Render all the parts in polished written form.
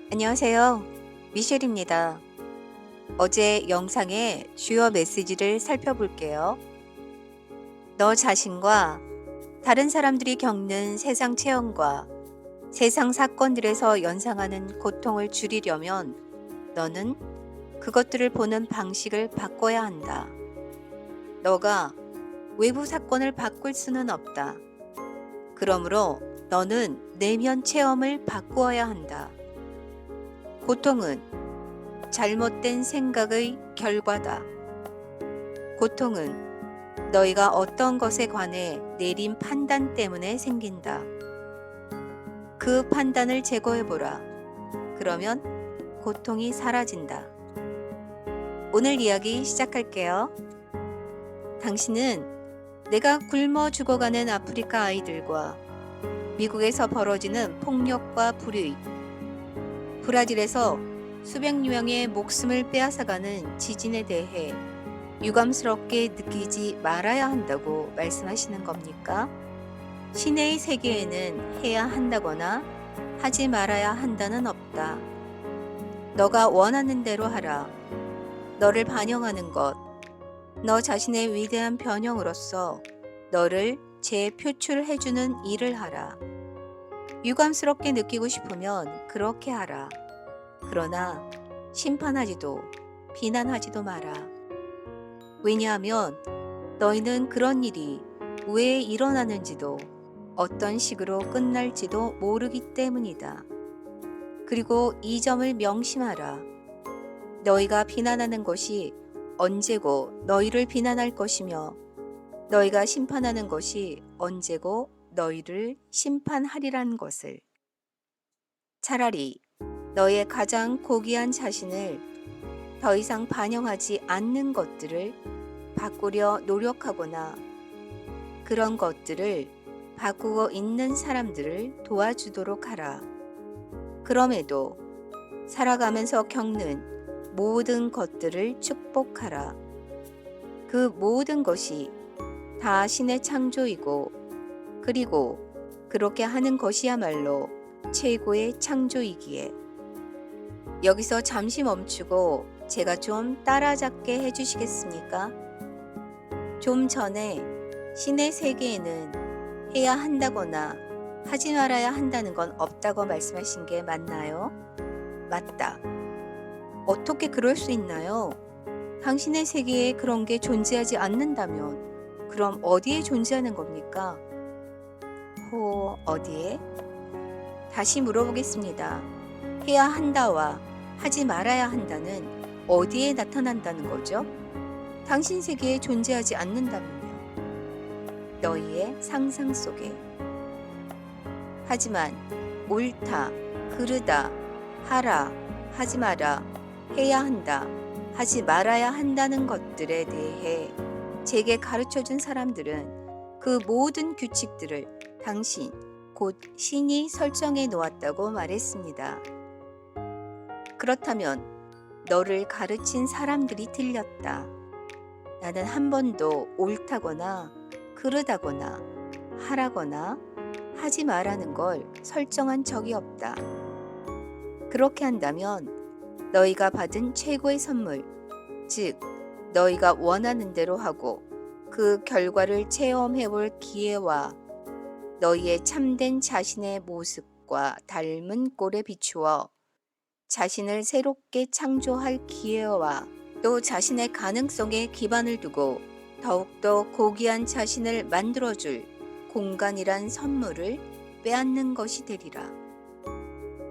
안녕하세요. 미셸입니다. 어제 영상의 주요 메시지를 살펴볼게요. 너 자신과 다른 사람들이 겪는 세상 체험과 세상 사건들에서 연상하는 고통을 줄이려면 너는 그것들을 보는 방식을 바꿔야 한다. 너가 외부 사건을 바꿀 수는 없다. 그러므로 너는 내면 체험을 바꾸어야 한다. 고통은 잘못된 생각의 결과다. 고통은 너희가 어떤 것에 관해 내린 판단 때문에 생긴다. 그 판단을 제거해보라. 그러면 고통이 사라진다. 오늘 이야기 시작할게요. 당신은 내가 굶어 죽어가는 아프리카 아이들과 미국에서 벌어지는 폭력과 불의, 브라질에서 수백 명의 목숨을 빼앗아가는 지진에 대해 유감스럽게 느끼지 말아야 한다고 말씀하시는 겁니까? 신의 세계에는 해야 한다거나 하지 말아야 한다는 없다. 너가 원하는 대로 하라. 너를 반영하는 것, 너 자신의 위대한 변형으로서 너를 재표출해주는 일을 하라. 유감스럽게 느끼고 싶으면 그렇게 하라. 그러나 심판하지도 비난하지도 마라. 왜냐하면 너희는 그런 일이 왜 일어나는지도 어떤 식으로 끝날지도 모르기 때문이다. 그리고 이 점을 명심하라. 너희가 비난하는 것이 언제고 너희를 비난할 것이며 너희가 심판하는 것이 언제고 너희를 심판하리라는 것을. 차라리 너의 가장 고귀한 자신을 더 이상 반영하지 않는 것들을 바꾸려 노력하거나 그런 것들을 바꾸고 있는 사람들을 도와주도록 하라. 그럼에도 살아가면서 겪는 모든 것들을 축복하라. 그 모든 것이 다 신의 창조이고 그리고 그렇게 하는 것이야말로 최고의 창조이기에. 여기서 잠시 멈추고 제가 좀 따라잡게 해주시겠습니까? 좀 전에 신의 세계에는 해야 한다거나 하지 말아야 한다는 건 없다고 말씀하신 게 맞나요? 맞다. 어떻게 그럴 수 있나요? 당신의 세계에 그런 게 존재하지 않는다면 그럼 어디에 존재하는 겁니까? 어디에? 다시 물어보겠습니다. 해야 한다와 하지 말아야 한다는 어디에 나타난다는 거죠? 당신 세계에 존재하지 않는다면요. 너희의 상상 속에. 하지만 옳다, 그르다, 하라, 하지 마라, 해야 한다, 하지 말아야 한다는 것들에 대해 제게 가르쳐준 사람들은 그 모든 규칙들을 당신, 곧 신이 설정해 놓았다고 말했습니다. 그렇다면 너를 가르친 사람들이 틀렸다. 나는 한 번도 옳다거나 그르다거나 하라거나 하지 말라는 걸 설정한 적이 없다. 그렇게 한다면 너희가 받은 최고의 선물, 즉 너희가 원하는 대로 하고 그 결과를 체험해 볼 기회와 너희의 참된 자신의 모습과 닮은 꼴에 비추어 자신을 새롭게 창조할 기회와 또 자신의 가능성에 기반을 두고 더욱더 고귀한 자신을 만들어줄 공간이란 선물을 빼앗는 것이 되리라.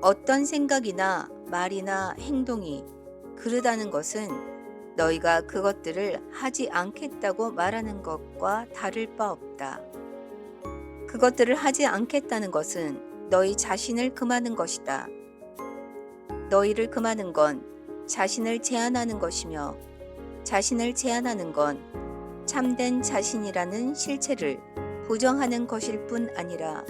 어떤 생각이나 말이나 행동이 그르다는 것은 너희가 그것들을 하지 않겠다고 말하는 것과 다를 바 없다. 그것들을 하지 않겠다는 것은 너희 자신을 금하는 것이다. 너희를 금하는 건 자신을 제한하는 것이며 자신을 제한하는 건 참된 자신이라는 실체를 부정하는 것일 뿐 아니라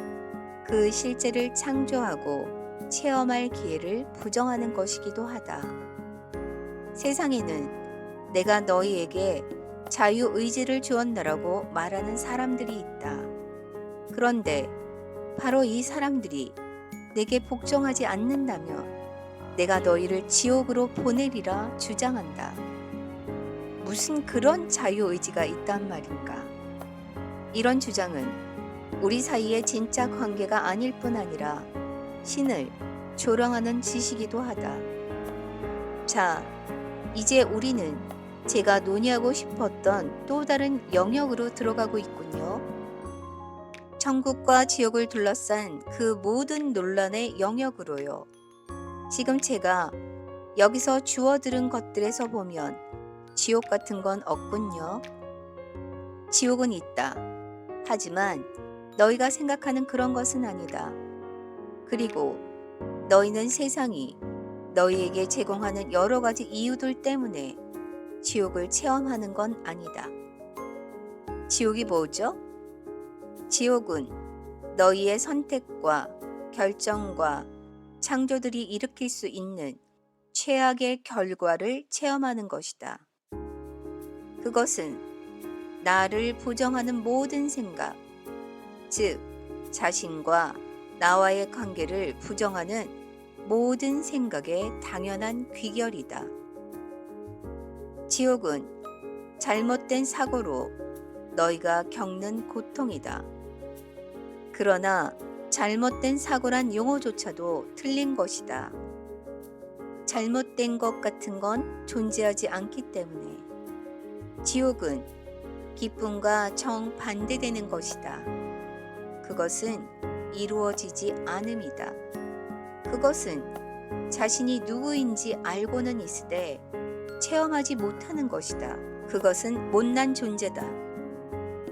그 실제를 창조하고 체험할 기회를 부정하는 것이기도 하다. 세상에는 내가 너희에게 자유의지를 주었다라고 말하는 사람들이 있다. 그런데 바로 이 사람들이 내게 복종하지 않는다면 내가 너희를 지옥으로 보내리라 주장한다. 무슨 그런 자유의지가 있단 말인가? 이런 주장은 우리 사이의 진짜 관계가 아닐 뿐 아니라 신을 조롱하는 짓이기도 하다. 자, 이제 우리는 제가 논의하고 싶었던 또 다른 영역으로 들어가고 있군요. 천국과 지옥을 둘러싼 그 모든 논란의 영역으로요. 지금 제가 여기서 주워 들은 것들에서 보면 지옥 같은 건 없군요. 지옥은 있다. 하지만 너희가 생각하는 그런 것은 아니다. 그리고 너희는 세상이 너희에게 제공하는 여러 가지 이유들 때문에 지옥을 체험하는 건 아니다. 지옥이 뭐죠? 지옥은 너희의 선택과 결정과 창조들이 일으킬 수 있는 최악의 결과를 체험하는 것이다. 그것은 나를 부정하는 모든 생각, 즉 자신과 나와의 관계를 부정하는 모든 생각의 당연한 귀결이다. 지옥은 잘못된 사고로 너희가 겪는 고통이다. 그러나 잘못된 사고란 용어조차도 틀린 것이다. 잘못된 것 같은 건 존재하지 않기 때문에 지옥은 기쁨과 정반대되는 것이다. 그것은 이루어지지 않음이다. 그것은 자신이 누구인지 알고는 있으되 체험하지 못하는 것이다. 그것은 못난 존재다.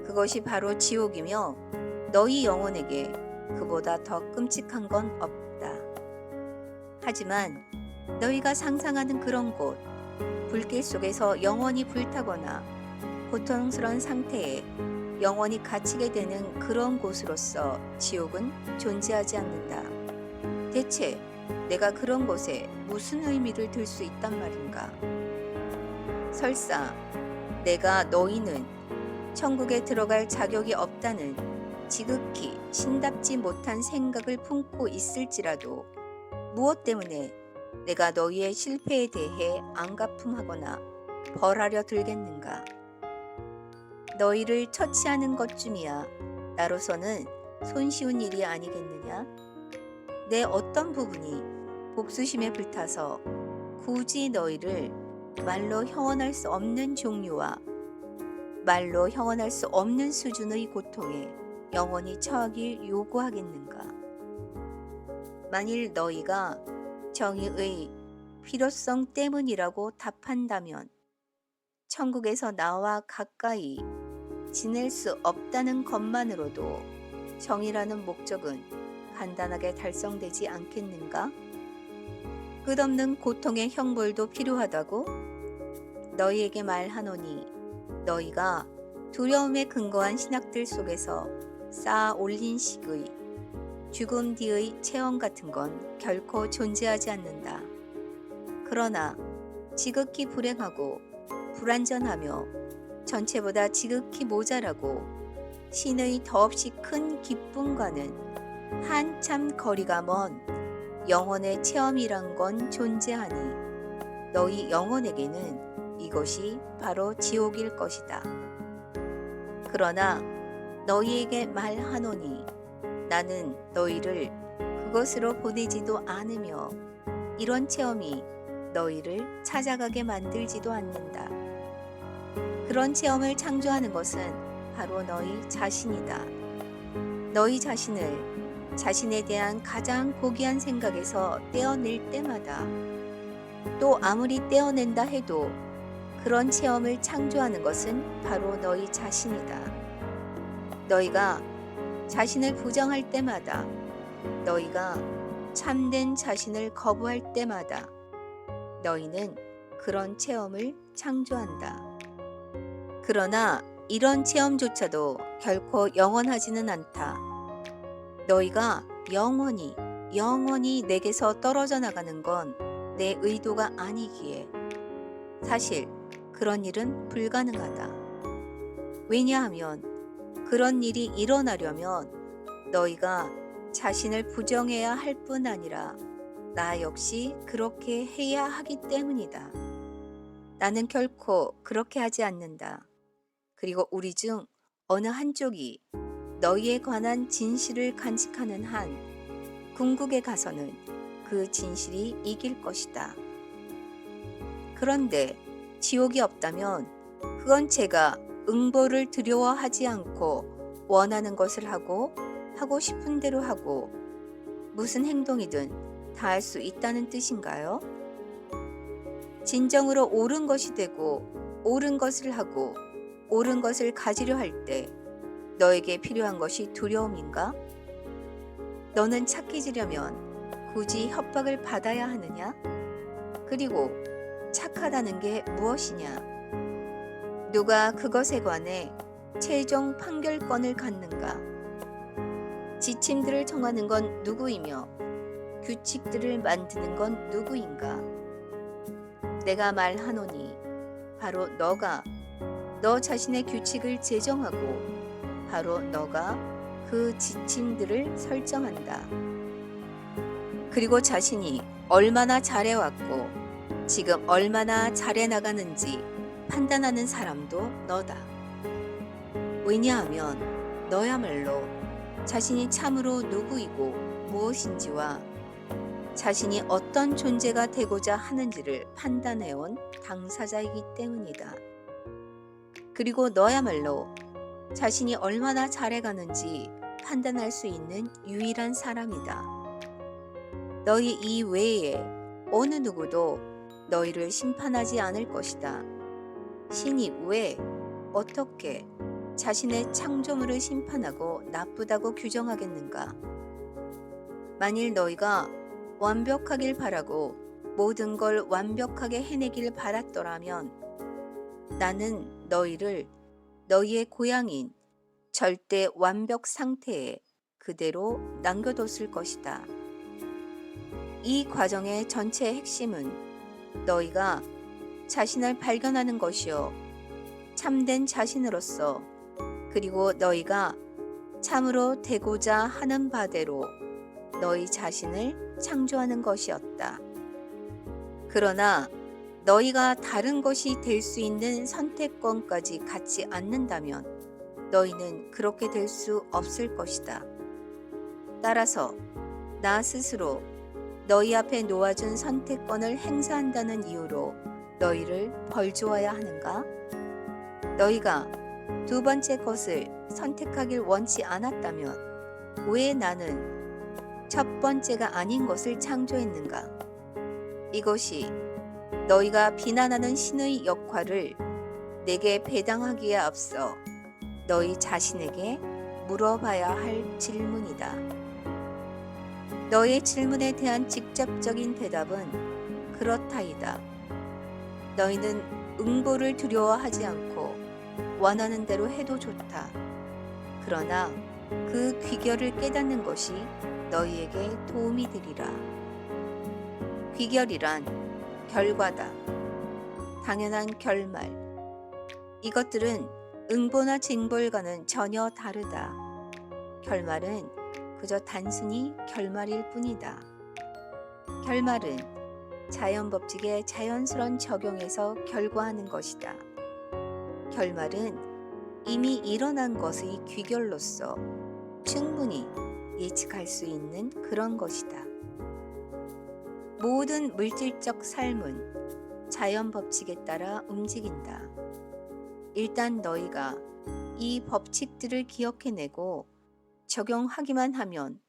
그것이 바로 지옥이며 너희 영혼에게 그보다 더 끔찍한 건 없다. 하지만 너희가 상상하는 그런 곳, 불길 속에서 영원히 불타거나 고통스러운 상태에 영원히 갇히게 되는 그런 곳으로서 지옥은 존재하지 않는다. 대체 내가 그런 곳에 무슨 의미를 둘 수 있단 말인가? 설사 내가 너희는 천국에 들어갈 자격이 없다는 지극히 신답지 못한 생각을 품고 있을지라도 무엇 때문에 내가 너희의 실패에 대해 안가품하거나 벌하려 들겠는가? 너희를 처치하는 것쯤이야 나로서는 손쉬운 일이 아니겠느냐? 내 어떤 부분이 복수심에 불타서 굳이 너희를 말로 형언할 수 없는 종류와 말로 형언할 수 없는 수준의 고통에 영원히 처하길 요구하겠는가? 만일 너희가 정의의 필요성 때문이라고 답한다면 천국에서 나와 가까이 지낼 수 없다는 것만으로도 정의라는 목적은 간단하게 달성되지 않겠는가? 끝없는 고통의 형벌도 필요하다고? 너희에게 말하노니 너희가 두려움에 근거한 신학들 속에서 쌓아 올린 식의 죽음 뒤의 체험 같은 건 결코 존재하지 않는다. 그러나 지극히 불행하고 불완전하며 전체보다 지극히 모자라고 신의 더없이 큰 기쁨과는 한참 거리가 먼 영혼의 체험이란 건 존재하니 너희 영혼에게는 이것이 바로 지옥일 것이다. 그러나 너희에게 말하노니 나는 너희를 그것으로 보내지도 않으며 이런 체험이 너희를 찾아가게 만들지도 않는다. 그런 체험을 창조하는 것은 바로 너희 자신이다. 너희 자신을 자신에 대한 가장 고귀한 생각에서 떼어낼 때마다 또 아무리 떼어낸다 해도 그런 체험을 창조하는 것은 바로 너희 자신이다. 너희가 자신을 부정할 때마다 너희가 참된 자신을 거부할 때마다 너희는 그런 체험을 창조한다. 그러나 이런 체험조차도 결코 영원하지는 않다. 너희가 영원히 내게서 떨어져 나가는 건 내 의도가 아니기에 사실 그런 일은 불가능하다. 왜냐하면 그런 일이 일어나려면 너희가 자신을 부정해야 할 뿐 아니라 나 역시 그렇게 해야 하기 때문이다. 나는 결코 그렇게 하지 않는다. 그리고 우리 중 어느 한쪽이 너희에 관한 진실을 간직하는 한 궁극에 가서는 그 진실이 이길 것이다. 그런데 지옥이 없다면 그건 제가 응보를 두려워하지 않고 원하는 것을 하고 싶은 대로 하고 무슨 행동이든 다 할 수 있다는 뜻인가요? 진정으로 옳은 것이 되고 옳은 것을 하고 옳은 것을 가지려 할 때 너에게 필요한 것이 두려움인가? 너는 착해지려면 굳이 협박을 받아야 하느냐? 그리고 착하다는 게 무엇이냐? 누가 그것에 관해 최종 판결권을 갖는가? 지침들을 정하는 건 누구이며 규칙들을 만드는 건 누구인가? 내가 말하노니 바로 너가 너 자신의 규칙을 제정하고 바로 너가 그 지침들을 설정한다. 그리고 자신이 얼마나 잘해왔고 지금 얼마나 잘해 나가는지 판단하는 사람도 너다. 왜냐하면 너야말로 자신이 참으로 누구이고 무엇인지와 자신이 어떤 존재가 되고자 하는지를 판단해온 당사자이기 때문이다. 그리고 너야말로 자신이 얼마나 잘해가는지 판단할 수 있는 유일한 사람이다. 너희 이외에 어느 누구도 너희를 심판하지 않을 것이다. 신이 왜 어떻게 자신의 창조물을 심판하고 나쁘다고 규정하겠는가? 만일 너희가 완벽하길 바라고 모든 걸 완벽하게 해내길 바랐더라면 나는 너희를 너희의 고향인 절대 완벽 상태에 그대로 남겨뒀을 것이다. 이 과정의 전체 핵심은 너희가 자신을 발견하는 것이요 참된 자신으로서 그리고 너희가 참으로 되고자 하는 바대로 너희 자신을 창조하는 것이었다. 그러나 너희가 다른 것이 될 수 있는 선택권까지 갖지 않는다면 너희는 그렇게 될 수 없을 것이다. 따라서 나 스스로 너희 앞에 놓아준 선택권을 행사한다는 이유로 너희를 벌주어야 하는가? 너희가 두 번째 것을 선택하길 원치 않았다면 왜 나는 첫 번째가 아닌 것을 창조했는가? 이것이 너희가 비난하는 신의 역할을 내게 배당하기에 앞서 너희 자신에게 물어봐야 할 질문이다. 너의 질문에 대한 직접적인 대답은 그렇다이다. 너희는 응보를 두려워하지 않고 원하는 대로 해도 좋다. 그러나 그 귀결을 깨닫는 것이 너희에게 도움이 되리라. 귀결이란 결과다. 당연한 결말. 이것들은 응보나 징벌과는 전혀 다르다. 결말은 그저 단순히 결말일 뿐이다. 결말은 자연법칙의 자연스러운 적용에서 결과하는 것이다. 결말은 이미 일어난 것의 귀결로서 충분히 예측할 수 있는 그런 것이다. 모든 물질적 삶은 자연 법칙에 따라 움직인다. 일단 너희가 이 법칙들을 기억해내고 적용하기만 하면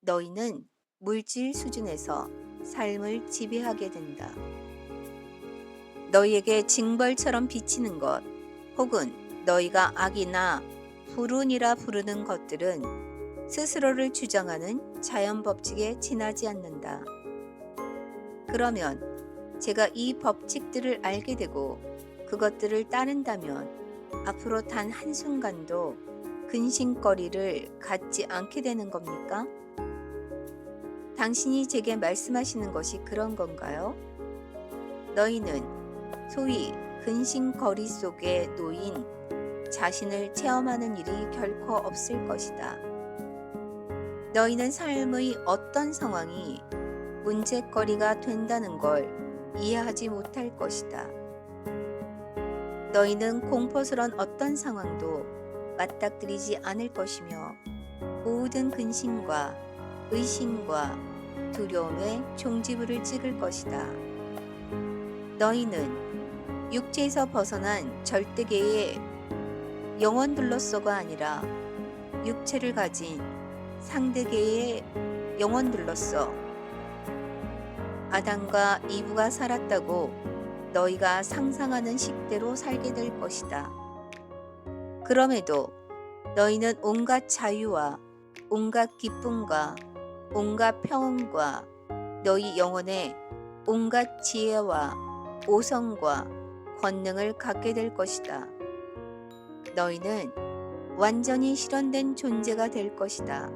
너희는 물질 수준에서 삶을 지배하게 된다. 너희에게 징벌처럼 비치는 것 혹은 너희가 악이나 불운이라 부르는 것들은 스스로를 주장하는 자연 법칙에 지나지 않는다. 그러면 제가 이 법칙들을 알게 되고 그것들을 따른다면 앞으로 단 한순간도 근심거리를 갖지 않게 되는 겁니까? 당신이 제게 말씀하시는 것이 그런 건가요? 너희는 소위 근심거리 속에 놓인 자신을 체험하는 일이 결코 없을 것이다. 너희는 삶의 어떤 상황이 문제거리가 된다는 걸 이해하지 못할 것이다. 너희는 공포스런 어떤 상황도 맞닥뜨리지 않을 것이며 모든 근심과 의심과 두려움에 종지부를 찍을 것이다. 너희는 육체에서 벗어난 절대계의 영혼들로서가 아니라 육체를 가진 상대계의 영혼들로서 아담과 이브가 살았다고 너희가 상상하는 식대로 살게 될 것이다. 그럼에도 너희는 온갖 자유와 온갖 기쁨과 온갖 평온과 너희 영혼에 온갖 지혜와 오성과 권능을 갖게 될 것이다. 너희는 완전히 실현된 존재가 될 것이다.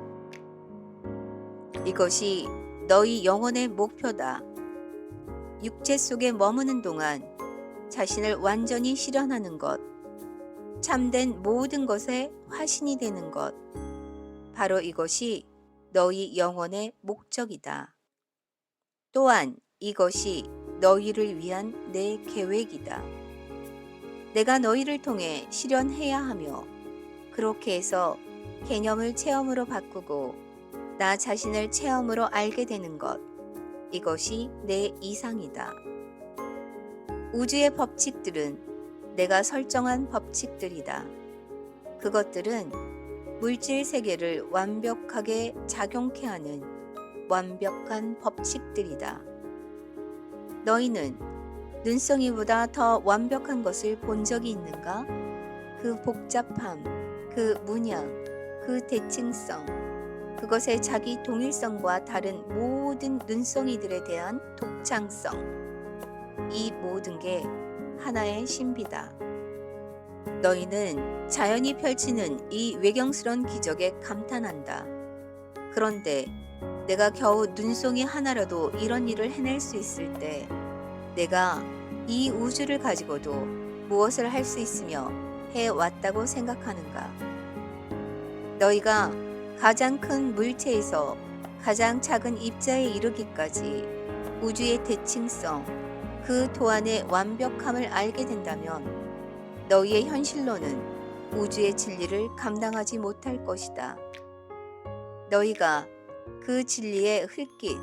이것이 너희 영혼의 목표다. 육체 속에 머무는 동안 자신을 완전히 실현하는 것, 참된 모든 것에 화신이 되는 것, 바로 이것이 너희 영혼의 목적이다. 또한 이것이 너희를 위한 내 계획이다. 내가 너희를 통해 실현해야 하며 그렇게 해서 개념을 체험으로 바꾸고 나 자신을 체험으로 알게 되는 것, 이것이 내 이상이다. 우주의 법칙들은 내가 설정한 법칙들이다. 그것들은 물질 세계를 완벽하게 작용케 하는 완벽한 법칙들이다. 너희는 눈송이보다 더 완벽한 것을 본 적이 있는가? 그 복잡함, 그 문양, 그 대칭성, 그것의 자기 동일성과 다른 모든 눈송이들에 대한 독창성, 이 모든 게 하나의 신비다. 너희는 자연이 펼치는 이 외경스러운 기적에 감탄한다. 그런데 내가 겨우 눈송이 하나라도 이런 일을 해낼 수 있을 때 내가 이 우주를 가지고도 무엇을 할 수 있으며 해왔다고 생각하는가? 너희가 가장 큰 물체에서 가장 작은 입자에 이르기까지 우주의 대칭성, 그 도안의 완벽함을 알게 된다면 너희의 현실로는 우주의 진리를 감당하지 못할 것이다. 너희가 그 진리의 흘깃,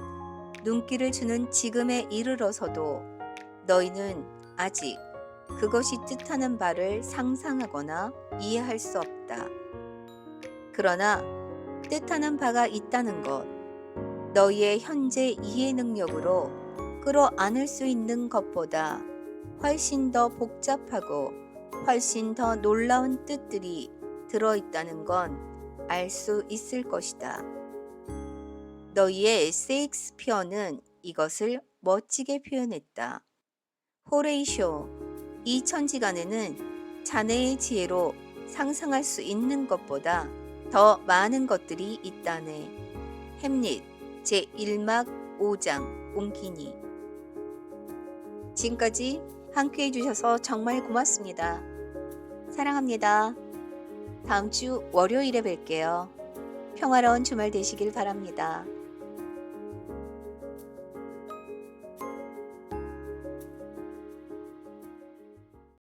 눈길을 주는 지금에 이르러서도 너희는 아직 그것이 뜻하는 바를 상상하거나 이해할 수 없다. 그러나 뜻하는 바가 있다는 것, 너희의 현재 이해 능력으로 끌어안을 수 있는 것보다 훨씬 더 복잡하고 훨씬 더 놀라운 뜻들이 들어있다는 건 알 수 있을 것이다. 너희의 세익스피어는 이것을 멋지게 표현했다. 호레이쇼, 이 천지간에는 자네의 지혜로 상상할 수 있는 것보다 더 많은 것들이 있다네. 햄릿 제1막 5장 옹기니. 지금까지 함께 해주셔서 정말 고맙습니다. 사랑합니다. 다음 주 월요일에 뵐게요. 평화로운 주말 되시길 바랍니다.